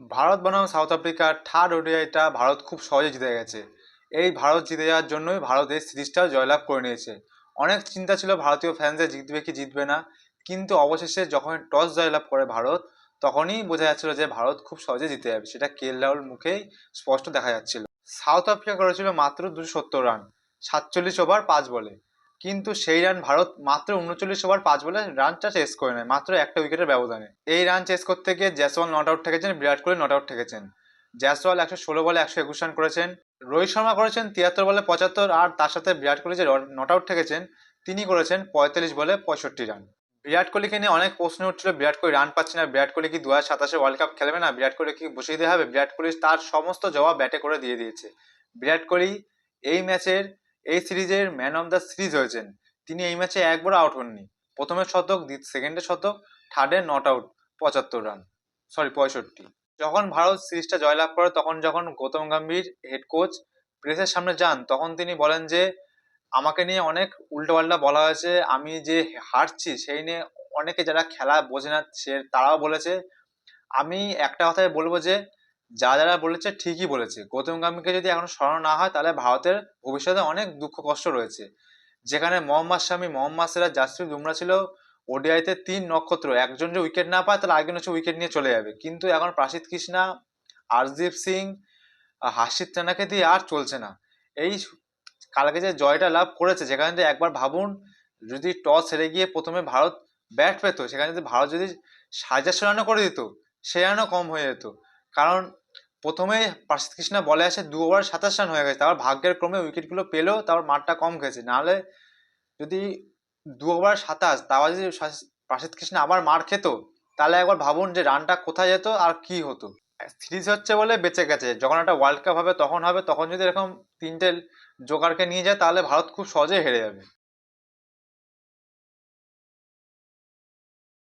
ভারত বনাম সাউথ আফ্রিকার থার্ড ওডিআইটা ভারত খুব সহজে জিতে গেছে। এই ভারত জিতে যাওয়ার জন্যই ভারত এই সিরিজটাও জয়লাভ করে নিয়েছে। অনেক চিন্তা ছিল ভারতীয় ফ্যান্সদের জিতবে কি জিতবে না, কিন্তু অবশেষে যখন টস জয়লাভ করে ভারত, তখনই বোঝা যাচ্ছিল যে ভারত খুব সহজে জিতে যাবে। সেটা কেএল রাহুল মুখেই স্পষ্ট দেখা যাচ্ছিল। সাউথ আফ্রিকা করেছিল মাত্র 270 রান, 47 ওভার 5 বলে। কিন্তু সেই রান ভারত মাত্র 39 ওভার 5 বলে রানটা চেস করে নেয়, মাত্র একটা উইকেটের ব্যবধানে। এই রান চেস করতে গিয়ে জয়সওয়াল নট আউট থেকেছেন, বিরাট কোহলি নট আউট থেকেছেন। জয়সওয়াল 116 বলে 121 রান করেছেন, রোহিত শর্মা করেছেন 73 বলে 75, আর তার সাথে বিরাট কোহলি যে নট আউট থেকেছেন তিনি করেছেন 45 বলে 65 রান। বিরাট কোহলিকে নিয়ে অনেক প্রশ্ন উঠছিল, বিরাট কোহলি রান পাচ্ছে না, বিরাট কোহলি কি 2027 ওয়ার্ল্ড কাপ খেলবে না, বিরাট কোহলি কি বসিয়ে দেওয়া হবে। বিরাট কোহলি তার সমস্ত জবাব ব্যাটে করে দিয়ে দিয়েছে। বিরাট কোহলি এই ম্যাচের, এই সিরিজের ম্যান অফ দ্য সিরিজ হয়েছেন। তিনি এই ম্যাচে একবারও আউট হননি। প্রথমের শতক, সেকেন্ডের শতক, থার্ডের নট আউট, 75 রান, সরি 65। যখন ভারত সিরিজটা জয়লাভ করে, তখন যখন গৌতম গম্ভীর হেড কোচ প্রেসের সামনে যান, তখন তিনি বলেন যে আমাকে নিয়ে অনেক উল্টোপাল্টা বলা হয়েছে, আমি যে হারছি সেই নিয়ে অনেকে যারা খেলা বোঝে না সে তারাও বলেছে। আমি একটা কথাই বলবো যে যারা বলেছে ঠিকই বলেছে। গৌতম গম্ভীরকে যদি এখন সরানো না হয়, তাহলে ভারতের ভবিষ্যতে অনেক দুঃখ কষ্ট রয়েছে। যেখানে মোহাম্মদ শামি, মোহাম্মদ সিরাজ, জাসপ্রীত বুমরা ছিল ওডিআইতে 3 নক্ষত্র, একজন যে উইকেট না পায় তাহলে আরেকজন হচ্ছে উইকেট নিয়ে চলে যাবে। কিন্তু এখন প্রাসিদ কৃষ্ণা, আরদীপ সিং, হার্ষিত রানাকে দিয়ে আর চলছে না। এই কালকে যে জয়টা লাভ করেছে, যেখানে যে একবার ভাবুন, যদি টস হেরে গিয়ে প্রথমে ভারত ব্যাট পেত, সেখানে যদি ভারত যদি 450 রানও করে দিত, সে রানও কম হয়ে যেত। কারণ প্রথমে প্রাসিদ কৃষ্ণা বলে আসে 2 ওভার 27 রান হয়ে গেছে, তারপর ভাগ্যের ক্রমে উইকেটগুলো পেলেও তারপর মারটা কম খেয়েছে। নাহলে যদি 2 ওভার 27, তাও যদি প্রাসিদ কৃষ্ণা আবার মার খেত, তাহলে একবার ভাবুন যে রানটা কোথায় যেত আর কি হতো। সিরিজ হচ্ছে বলে বেঁচে গেছে, যখন একটা ওয়ার্ল্ড কাপ হবে তখন হবে, তখন যদি এরকম তিনটে জোকারকে নিয়ে যায় তাহলে ভারত খুব সহজেই হেরে যাবে।